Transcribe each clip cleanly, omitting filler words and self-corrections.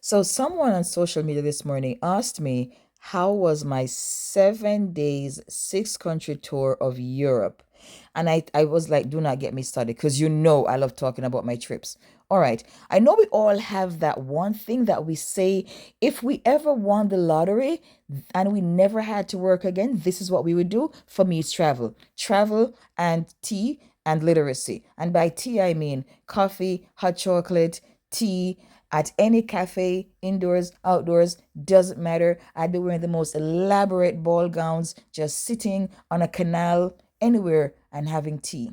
So someone on social media this morning asked me how was my 7 days, six country tour of Europe. And I was like, do not get me started because you know I love talking about my trips. All right. I know we all have that one thing that we say if we ever won the lottery and we never had to work again, this is what we would do. For me, it's travel. Travel and tea and literacy. And by tea, I mean coffee, hot chocolate, tea at any cafe, indoors, outdoors, doesn't matter. I'd be wearing the most elaborate ball gowns, just sitting on a canal anywhere and having tea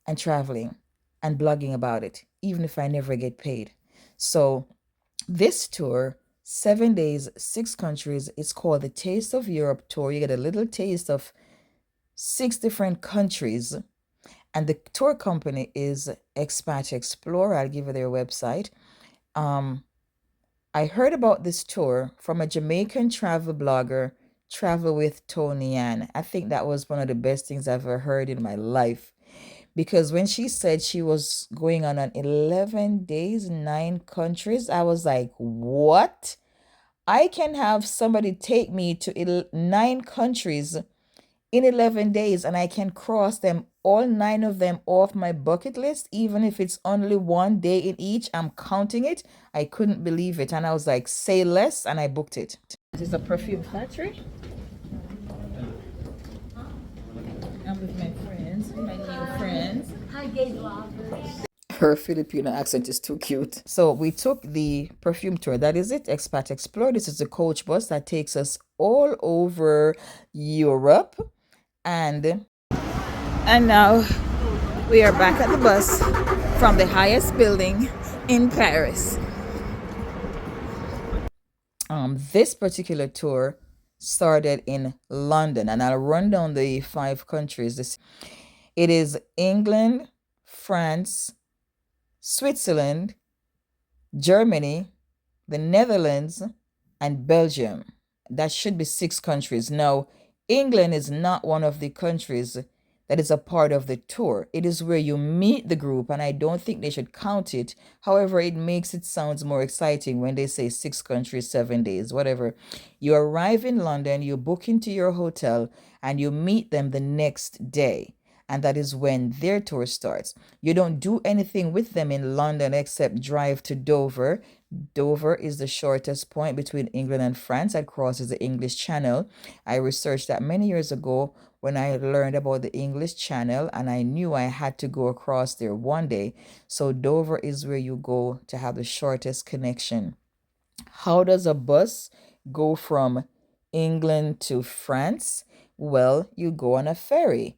and traveling and blogging about it, even if I never get paid. So, this tour, 7 days, six countries, it's called the Taste of Europe tour. You get a little taste of six different countries. And the tour company is Expat Explorer. I'll give you their website. Um, I heard about this tour from a Jamaican travel blogger, Travel with Tony Ann. I think that was one of the best things I've ever heard in my life. Because when she said she was going on an 11 days, nine countries, I was like, what? I can have somebody take me to nine countries in 11 days and I can cross them all nine of them off my bucket list, even if it's only one day in each. I'm counting it. I couldn't believe it. And I was like, say less, and I booked it. This is a perfume factory. I'm with my friends, my new friends. Her Filipino accent is too cute. So we took the perfume tour. That is it, Expat Explore. This is a coach bus that takes us all over Europe. And now we are back at the bus from the highest building in Paris. This particular tour started in London, and I'll run down the five countries. It is England, France, Switzerland, Germany, the Netherlands, and Belgium. That should be six countries. Now, England is not one of the countries that is a part of the tour. It is where you meet the group, and I don't think they should count it. However, it makes it sounds more exciting when they say six countries, 7 days, whatever. You arrive in London, you book into your hotel, and you meet them the next day. And that is when their tour starts. You don't do anything with them in London except drive to Dover. Dover is the shortest point between England and France that crosses the English Channel. I researched that many years ago when I learned about the English Channel, and I knew I had to go across there one day. So Dover is where you go to have the shortest connection. How does a bus go from England to France? Well, you go on a ferry.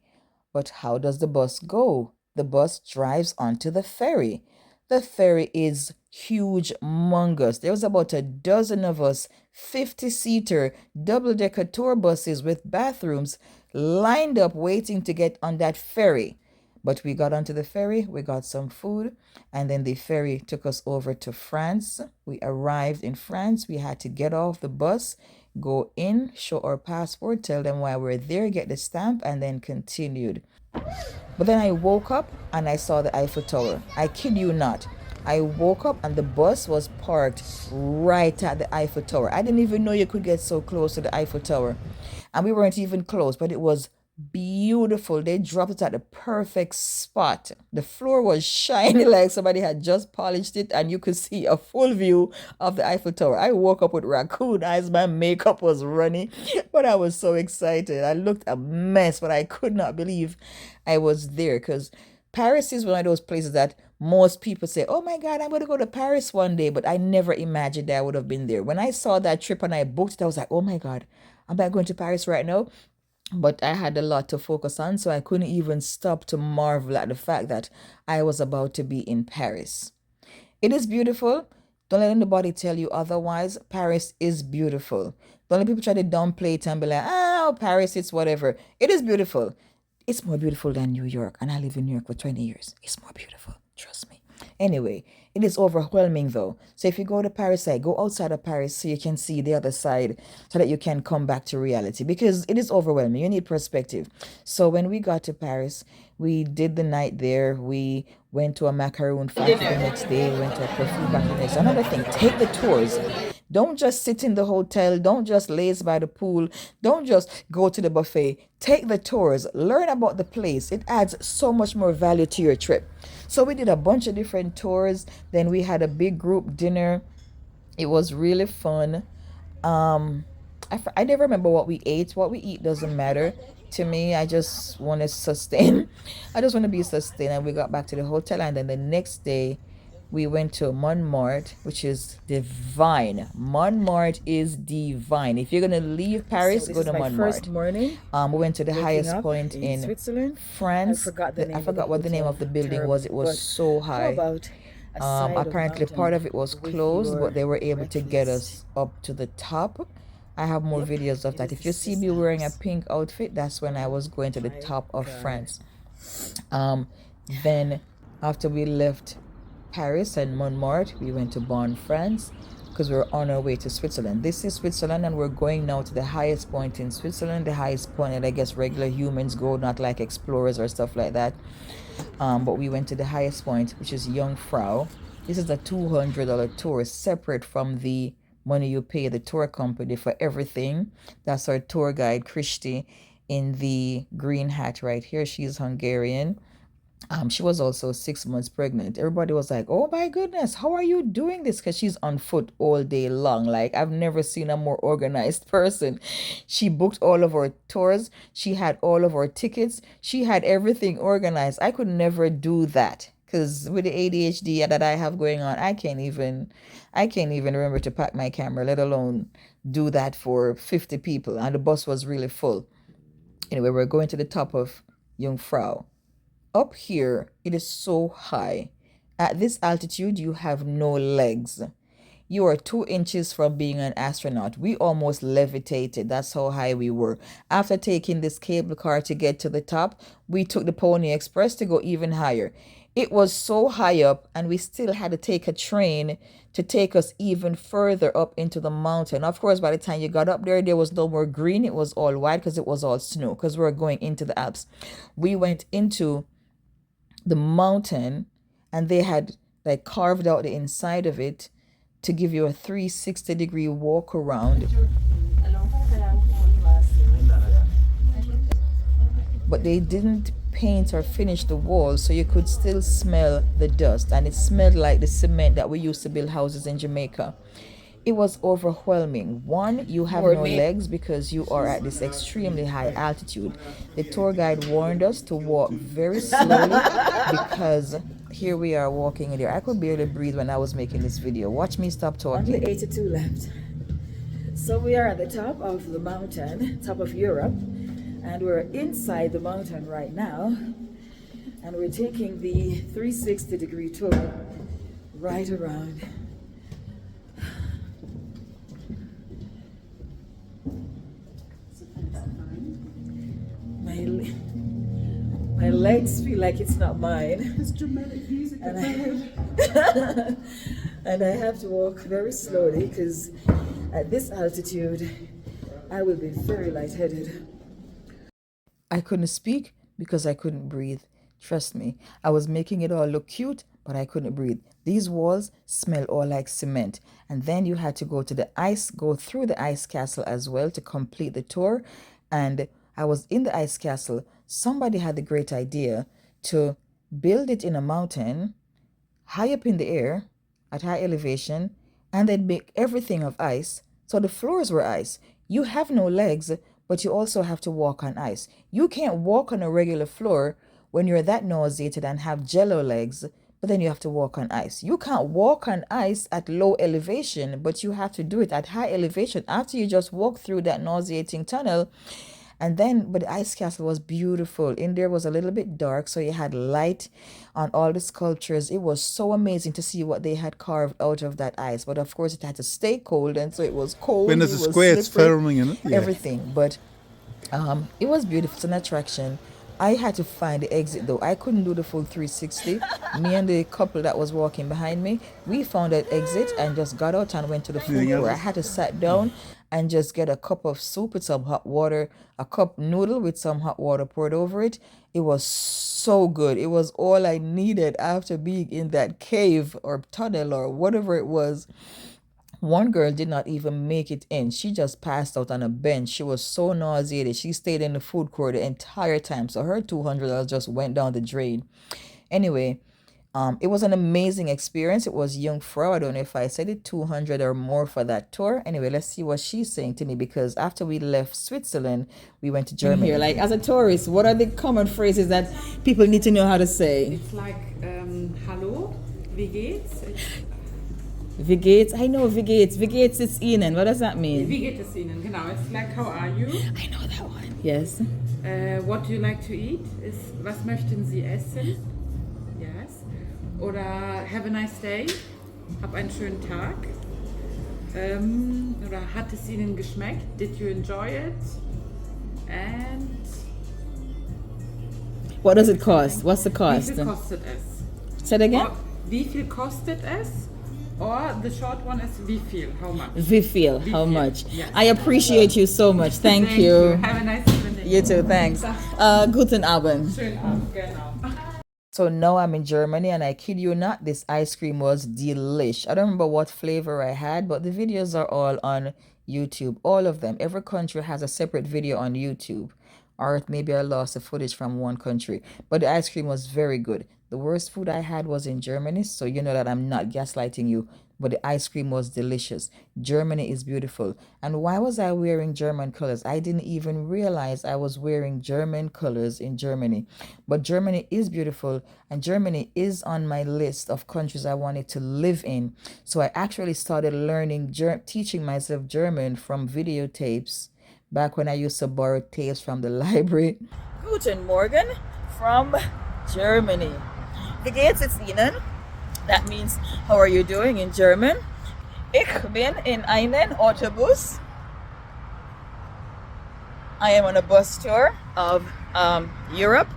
But how does the bus go? The bus drives onto the ferry. The ferry is huge, humongous. There was about a dozen of us, 50-seater, double-decker tour buses with bathrooms lined up waiting to get on that ferry. But we got onto the ferry, we got some food, and then the ferry took us over to France. We arrived in France. We had to get off the bus, go in, show our passport, tell them why we're there, get the stamp, and then continued. But then I woke up and I saw the Eiffel Tower. I kid you not. I woke up and the bus was parked right at the Eiffel Tower. I didn't even know you could get so close to the Eiffel Tower. And we weren't even close, but it was beautiful. They dropped it at the perfect spot. The floor was shiny like somebody had just polished it, and you could see a full view of the Eiffel Tower. I woke up with raccoon eyes. My makeup was runny, but I was so excited. I looked a mess, but I could not believe I was there because Paris is one of those places that most people say, oh my God, I'm going to go to Paris one day. But I never imagined that I would have been there. When I saw that trip and I booked it, I was like, oh my God, am I going to Paris right now? But I had a lot to focus on, so I couldn't even stop to marvel at the fact that I was about to be in Paris. It is beautiful. Don't let anybody tell you otherwise. Paris is beautiful. Don't let people try to downplay it and be like, oh, Paris, it's whatever. It is beautiful. It's more beautiful than New York, and I live in New York for 20 years. It's more beautiful. Trust me. Anyway, it is overwhelming though. So if you go to Paris, like go outside of Paris so you can see the other side so that you can come back to reality because it is overwhelming. You need perspective. So when we got to Paris, we did the night there. We went to a macaroon factory the next day, we went to a perfume factory the next. Another thing, take the tours. Don't just sit in the hotel. Don't just laze by the pool. Don't just go to the buffet. Take the tours. Learn about the place. It adds so much more value to your trip. So we did a bunch of different tours. Then we had a big group dinner. It was really fun. Um, I never remember what we ate. What we eat doesn't matter to me. I just want to sustain. I just want to be sustained. And we got back to the hotel, and then the next day, we went to Montmartre, which is divine. Montmartre is divine. If you're gonna leave Paris, So go this to is my first Montmartre. morning We went to the waking highest up point in in Switzerland. I France. forgot the name I of the forgot what the name hotel. of the building Terrible. was. It was But so how high. about a side of Apparently, part mountain of it was with closed, but your they were able to get breakfast? us up to the top. I have more Yep, videos of it that. is If the you see Swiss me wearing a Alps. pink outfit, that's when I was going to the My top of God. France. Um, then after we left Paris and Montmartre, we went to Bonn, France, because we were on our way to Switzerland. This is Switzerland, and we're going now to the highest point in Switzerland, the highest point that I guess regular humans go, not like explorers or stuff like that. But we went to the highest point, which is Jungfrau. This is a $200 tour, separate from the money you pay the tour company for everything. That's our tour guide, Christy, in the green hat right here. She's Hungarian. She was also 6 months pregnant. Everybody was like, "Oh my goodness, how are you doing this?" Because she's on foot all day long. Like, I've never seen a more organized person. She booked all of our tours. She had all of our tickets. She had everything organized. I could never do that because with the ADHD that I have going on, I can't even remember to pack my camera, let alone do that for 50 people. And the bus was really full. Anyway, we're going to the top of Jungfrau. Up here, it is so high. At this altitude, you have no legs. You are 2 inches from being an astronaut. We almost levitated. That's how high we were. After taking this cable car to get to the top, we took the Pony Express to go even higher. It was so high up, and we still had to take a train to take us even further up into the mountain. Of course, by the time you got up there, there was no more green. It was all white because it was all snow because we were going into the Alps. We went into the mountain, and they had like carved out the inside of it to give you a 360-degree walk around, but they didn't paint or finish the walls, so you could still smell the dust, and it smelled like the cement that we used to build houses in Jamaica. It was overwhelming. One, you have no legs because you are at this extremely high altitude. The tour guide warned us to walk very slowly because here we are walking in there. I could barely breathe when I was making this video. Watch me stop talking. Only 82 left. So we are at the top of the mountain, top of Europe, and we're inside the mountain right now, and we're taking the 360-degree tour right around. My legs feel like it's not mine. It's dramatic music. And I, and I have to walk very slowly because at this altitude I will be very lightheaded. I couldn't speak because I couldn't breathe. Trust me, I was making it all look cute, but I couldn't breathe. These walls smell all like cement. And then you had to go through the ice castle as well to complete the tour. And I was in the ice castle. Somebody had the great idea to build it in a mountain, high up in the air, at high elevation, and then make everything of ice. So the floors were ice. You have no legs, but you also have to walk on ice. You can't walk on a regular floor when you're that nauseated and have jello legs, but then you have to walk on ice. You can't walk on ice at low elevation, but you have to do it at high elevation after you just walk through that nauseating tunnel. But the ice castle was beautiful. In there was a little bit dark, so you had light on all the sculptures. It was so amazing to see what they had carved out of that ice. But of course, it had to stay cold, and so it was cold. When It it's a was square, it's slippery, filming, isn't it? Yeah. everything. But it was beautiful. It's an attraction. I had to find the exit though. I couldn't do the full 360. Me and the couple that was walking behind me, we found that exit and just got out and went to the food court. I had to sit down and just get a cup of soup with some hot water, a cup noodle with some hot water poured over it. It was so good. It was all I needed after being in that cave or tunnel or whatever it was. One girl did not even make it in. She just passed out on a bench. She was so nauseated. She stayed in the food court the entire time. So her $200 just went down the drain. Anyway, it was an amazing experience. It was young Frau. I don't know if I said it, 200 or more for that tour. Anyway, let's see what she's saying to me, because after we left Switzerland, we went to Germany. Here, like as a tourist, what are the common phrases that people need to know how to say? It's like, hallo, wie geht's? Wie geht's? I know wie geht's. Wie geht's is Ihnen. What does that mean? Wie geht es Ihnen? Genau, it's like, how are you? I know that one. Yes. What do you like to eat? Ist, was möchten Sie essen? Yes. Oder have a nice day. Hab einen schönen Tag. Oder hat es Ihnen geschmeckt? Did you enjoy it? And what does it cost? What's the cost? Wie viel kostet es? Say it again. Or, wie viel kostet es? Or the short one is wie viel? How much? Wie viel? How much? Yes. I appreciate you so much. Thank you. Have a nice evening. You too. Thanks. Guten Abend. Schönen Abend, genau. So now I'm in Germany, and I kid you not, this ice cream was delish. I don't remember what flavor I had, but the videos are all on YouTube. All of them. Every country has a separate video on YouTube. Or maybe I lost the footage from one country. But the ice cream was very good. The worst food I had was in Germany, so you know that I'm not gaslighting you. But the ice cream was delicious. Germany is beautiful. And why was I wearing German colors? I didn't even realize I was wearing German colors in Germany. But Germany is beautiful, and Germany is on my list of countries I wanted to live in. So I actually started learning, teaching myself German from videotapes back when I used to borrow tapes from the library. Guten Morgen from Germany. Wie geht's es Ihnen? That means, how are you doing in German? Ich bin in einen Autobus. I am on a bus tour of Europe,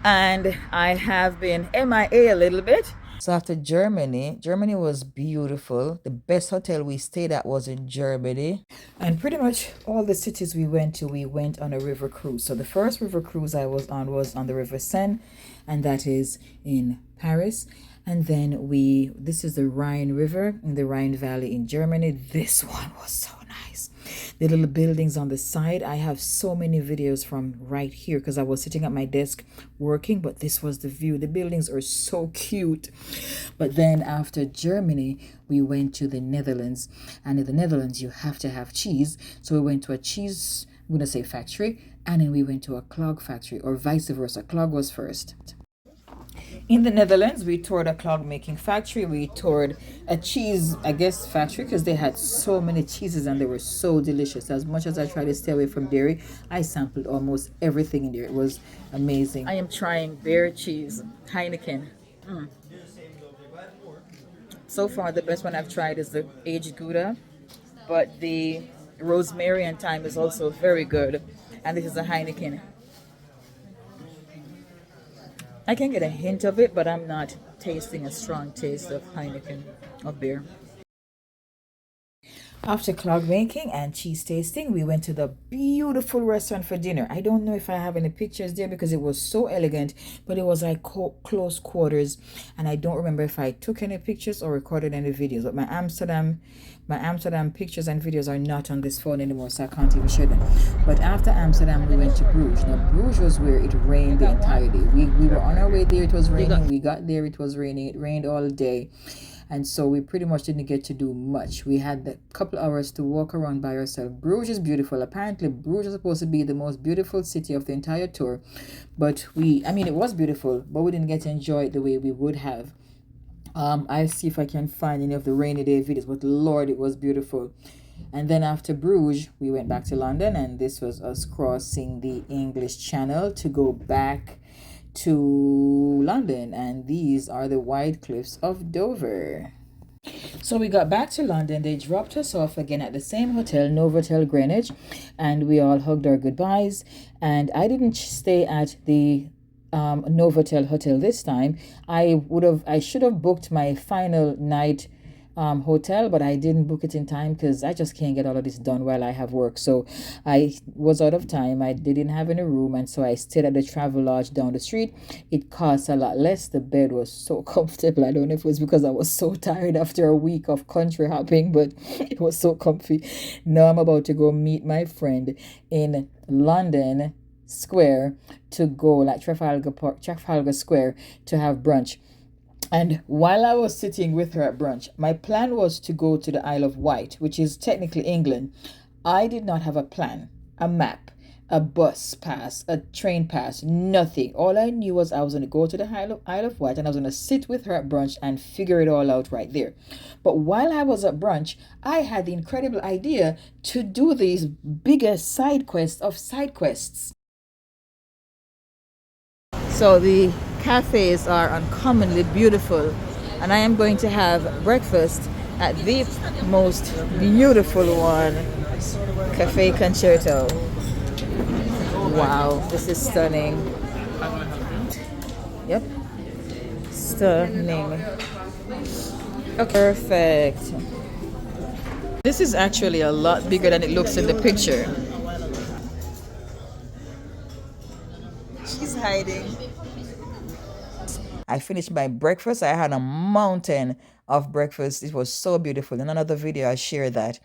and I have been MIA a little bit. So after Germany was beautiful. The best hotel we stayed at was in Germany. And pretty much all the cities we went to, we went on a river cruise. So the first river cruise I was on the River Seine, and that is in Paris. And then this is the Rhine River in the Rhine Valley in Germany. This one was so nice. The little buildings on the side. I have so many videos from right here because I was sitting at my desk working, but this was the view. The buildings are so cute. But then after Germany, we went to the Netherlands. And in the Netherlands, you have to have cheese. So we went to a cheese, I'm going to say factory, and then we went to a clog factory, or vice versa. Clog was first. In the Netherlands, we toured a clog making factory. We toured a cheese, I guess, factory, because they had so many cheeses and they were so delicious. As much as I tried to stay away from dairy, I sampled almost everything in there. It was amazing. I am trying bear cheese, Heineken. So far, the best one I've tried is the aged Gouda, but the rosemary and thyme is also very good. And this is a Heineken. I can get a hint of it, but I'm not tasting a strong taste of Heineken, of beer. After clog making and cheese tasting, we went to the beautiful restaurant for dinner. I don't know if I have any pictures there because it was so elegant, but it was like close quarters, and I don't remember if I took any pictures or recorded any videos. But my Amsterdam pictures and videos are not on this phone anymore, so I can't even share them. But after Amsterdam, we went to Bruges. Now, Bruges was where it rained the entire day. We were on our way there, it was raining. We got there, it was raining. It rained all day. And so we pretty much didn't get to do much. We had a couple hours to walk around by ourselves. Bruges is beautiful. Apparently, Bruges is supposed to be the most beautiful city of the entire tour. But it was beautiful, but we didn't get to enjoy it the way we would have. I'll see if I can find any of the rainy day videos, but Lord, it was beautiful. And then after Bruges, we went back to London, and this was us crossing the English Channel to go back to London, and these are the White Cliffs of Dover. So we got back to London. They dropped us off again at the same hotel, Novotel Greenwich, and we all hugged our goodbyes. And I didn't stay at the Novotel hotel this time. I should have booked my final night hotel, but I didn't book it in time because I just can't get all of this done while I have work. So I was out of time. I didn't have any room, and so I stayed at the Travel Lodge down the street. It cost a lot less. The bed was so comfortable. I don't know if it was because I was so tired after a week of country hopping, but it was so comfy. Now I'm about to go meet my friend in London Square to go like Trafalgar Square to have brunch. And while I was sitting with her at brunch, my plan was to go to the Isle of Wight, which is technically England. I did not have a plan, a map, a bus pass, a train pass, nothing. All I knew was I was going to go to the Isle of Wight and I was going to sit with her at brunch and figure it all out right there. But while I was at brunch, I had the incredible idea to do these biggest side quests of side quests. So the cafes are uncommonly beautiful, and I am going to have breakfast at the most beautiful one, Cafe Concerto. Wow, this is stunning. Yep, stunning. Okay, perfect. This is actually a lot bigger than it looks in the picture. She's hiding. I finished my breakfast. I had a mountain of breakfast. It was so beautiful. In another video, I shared that.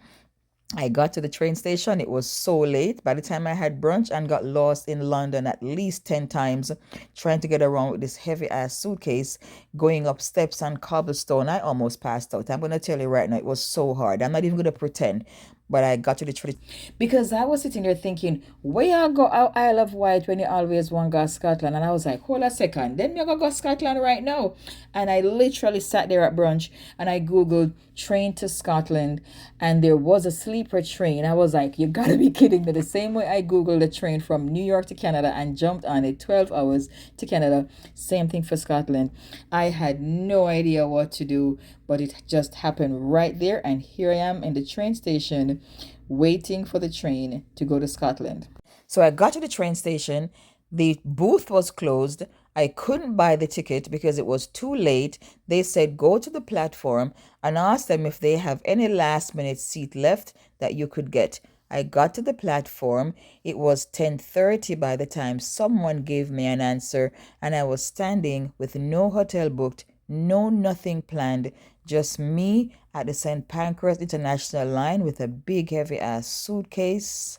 I got to the train station. It was so late. By the time I had brunch and got lost in London at least 10 times trying to get around with this heavy ass suitcase, going up steps on cobblestone, I almost passed out. I'm going to tell you right now, it was so hard. I'm not even going to pretend. But I got to the train because I was sitting there thinking, where you go out Isle of Wight when you always want to go to Scotland? And I was like, hold a second, then you go Scotland right now. And I literally sat there at brunch and I Googled train to Scotland, and there was a sleeper train. I was like, you gotta be kidding me. The same way I Googled the train from New York to Canada and jumped on it 12 hours to Canada. Same thing for Scotland. I had no idea what to do, but it just happened right there. And here I am in the train station waiting for the train to go to Scotland. So I got to the train station. The booth was closed. I couldn't buy the ticket because it was too late. They said go to the platform and ask them if they have any last minute seat left that you could get. I got to the platform. It was 10:30 by the time someone gave me an answer, and I was standing with no hotel booked, no nothing planned, just me at the St. Pancras International line with a big heavy ass suitcase,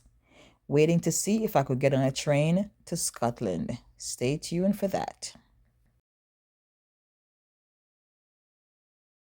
waiting to see if I could get on a train to Scotland. Stay tuned for that.